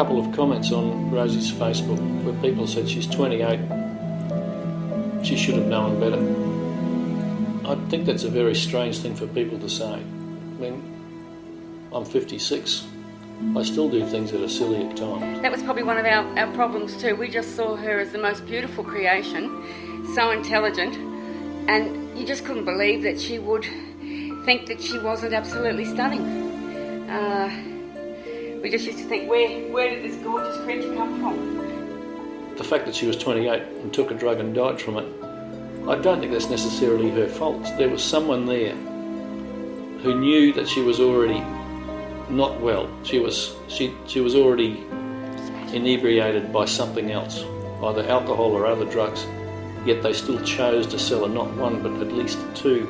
couple of comments on Rosie's Facebook where people said she's 28, she should have known better. I think that's a very strange thing for people to say. I mean, I'm 56. I still do things that are silly at times. That was probably one of our problems too. We just saw her as the most beautiful creation, so intelligent, and you just couldn't believe that she would think that she wasn't absolutely stunning. We just used to think, where did this gorgeous creature come from? The fact that she was 28 and took a drug and died from it, I don't think that's necessarily her fault. There was someone there who knew that she was already not well. She was already inebriated by something else, either alcohol or other drugs, yet they still chose to sell her not one but at least 2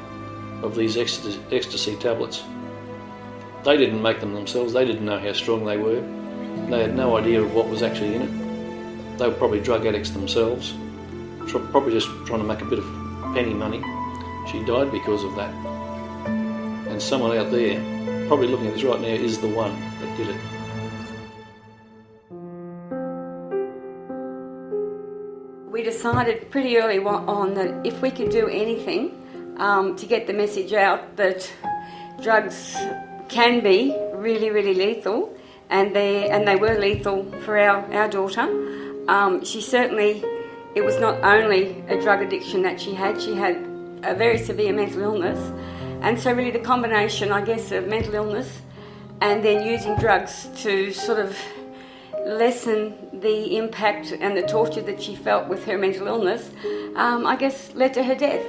of these ecstasy tablets. They didn't make them themselves. They didn't know how strong they were. They had no idea of what was actually in it. They were probably drug addicts themselves, probably just trying to make a bit of penny money. She died because of that. And someone out there, probably looking at this right now, is the one that did it. We decided pretty early on that if we could do anything to get the message out that drugs can be really, really lethal, and they were lethal for our daughter. She certainly, it was not only a drug addiction that she had a very severe mental illness, and so really the combination, I guess, of mental illness and then using drugs to sort of lessen the impact and the torture that she felt with her mental illness, I guess led to her death.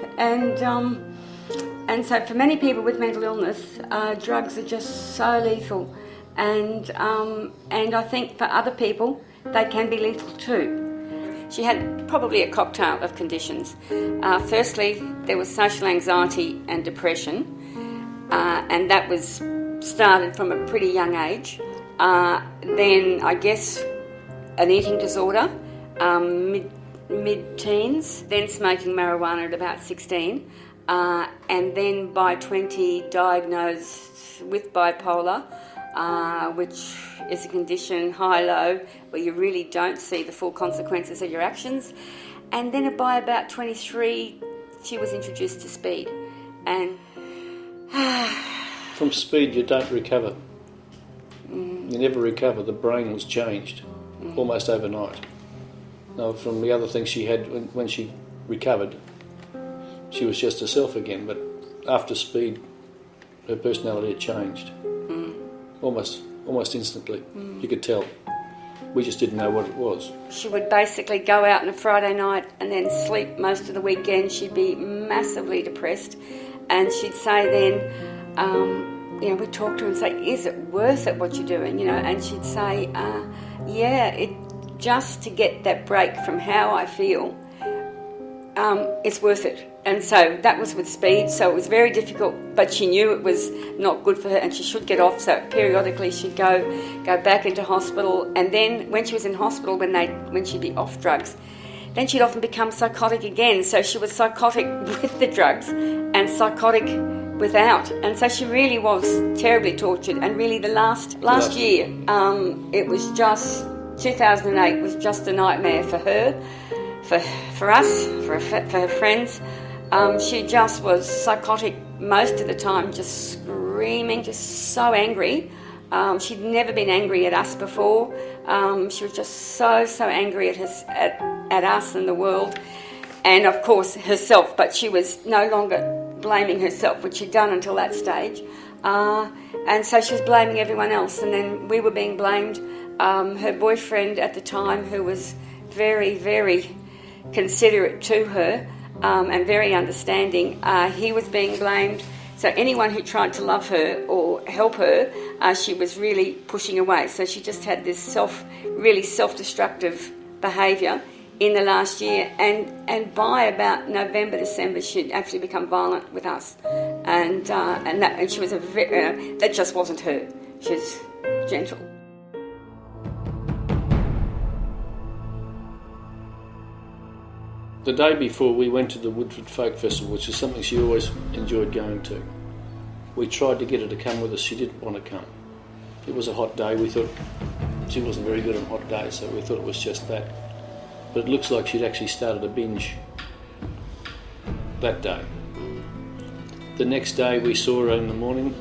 And so for many people with mental illness, drugs are just so lethal, and I think for other people they can be lethal too. She had probably a cocktail of conditions. Firstly, there was social anxiety and depression, and that was started from a pretty young age. Then I guess an eating disorder, mid-teens, then smoking marijuana at about 16, and then by 20 diagnosed with bipolar, which is a condition, high-low, where you really don't see the full consequences of your actions. And then by about 23, she was introduced to speed. And from speed, you don't recover. You never recover. The brain was changed almost overnight. Now, from the other things she had when she recovered, she was just herself again. But after speed, her personality had changed. Almost instantly. You could tell. We just didn't know what it was. She would basically go out on a Friday night and then sleep most of the weekend. She'd be massively depressed, and she'd say then, we'd talk to her and say, is it worth it what you're doing? And she'd say, yeah, just to get that break from how I feel, it's worth it. And so that was with speed, so it was very difficult, but she knew it was not good for her and she should get off, so periodically she'd go back into hospital. And then when she was in hospital, when she'd be off drugs, then she'd often become psychotic again. So she was psychotic with the drugs and psychotic without, and so she really was terribly tortured. And really the last year, it was just, 2008 was just a nightmare for her, for us, for her friends. She just was psychotic most of the time, just screaming, just so angry. She'd never been angry at us before. She was just so angry at us and the world, and of course herself. But she was no longer blaming herself, which she'd done until that stage. And so she was blaming everyone else, and then we were being blamed. Her boyfriend at the time, who was very, very considerate to her, and very understanding, he was being blamed. So anyone who tried to love her or help her, she was really pushing away. So she just had this really self-destructive behaviour in the last year, and by about November, December, she'd actually become violent with us, and she was that just wasn't her. She was gentle. The day before, we went to the Woodford Folk Festival, which is something she always enjoyed going to. We tried to get her to come with us. She didn't want to come. It was a hot day. We thought She wasn't very good on hot days, so we thought it was just that. But it looks like she'd actually started a binge that day. The next day we saw her in the morning,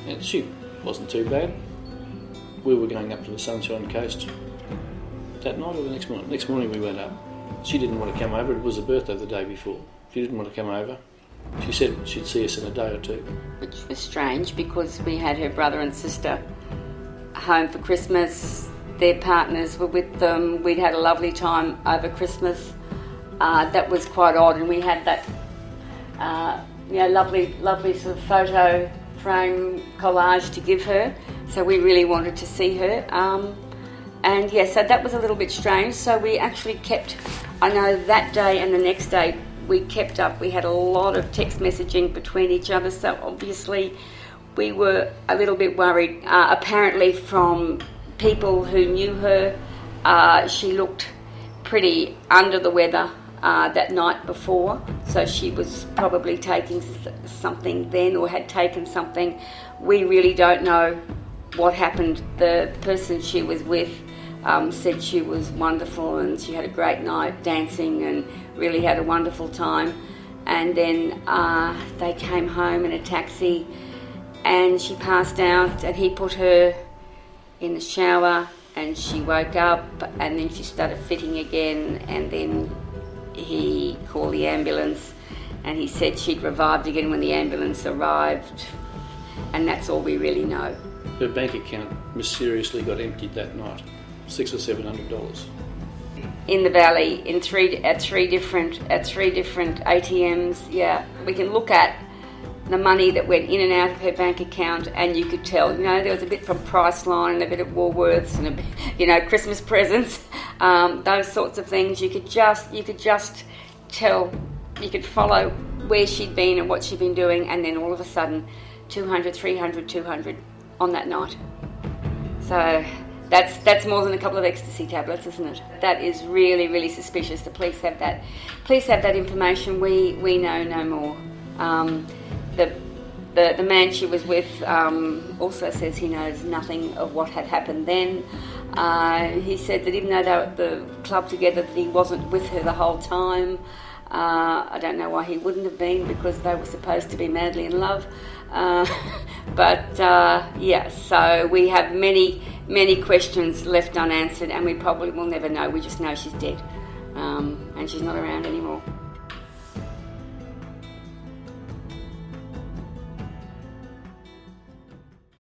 and she wasn't too bad. We were going up to the Sunshine Coast that night or the next morning. Next morning we went up. She didn't want to come over. It was her birthday the day before. She didn't want to come over. She said she'd see us in a day or two. Which was strange because we had her brother and sister home for Christmas. Their partners were with them. We'd had a lovely time over Christmas. That was quite odd, and we had that lovely sort of photo frame collage to give her. So we really wanted to see her. And yeah, so that was a little bit strange. So we actually kept, I know that day and the next day, we kept up. We had a lot of text messaging between each other. So obviously we were a little bit worried. Apparently from people who knew her, she looked pretty under the weather that night before. So she was probably taking something then or had taken something. We really don't know what happened. The person she was with said she was wonderful and she had a great night dancing and really had a wonderful time. And then they came home in a taxi and she passed out, and he put her in the shower and she woke up, and then she started fitting again, and then he called the ambulance and he said she'd revived again when the ambulance arrived, and that's all we really know. Her bank account mysteriously got emptied that night, $600 or $700. In the valley, at three different ATMs. Yeah, we can look at the money that went in and out of her bank account, and you could tell, there was a bit from Priceline and a bit of Woolworths and a bit, Christmas presents, those sorts of things. You could just tell, you could follow where she'd been and what she'd been doing, and then all of a sudden, 200, 300, 200 on that night. So that's more than a couple of ecstasy tablets, isn't it? That is really, really suspicious. The police have that. Police have that information. We know no more. The man she was with also says he knows nothing of what had happened then. He said that even though they were at the club together, that he wasn't with her the whole time. I don't know why he wouldn't have been, because they were supposed to be madly in love. So we have many questions left unanswered, and we probably will never know. We just know she's dead, and she's not around anymore.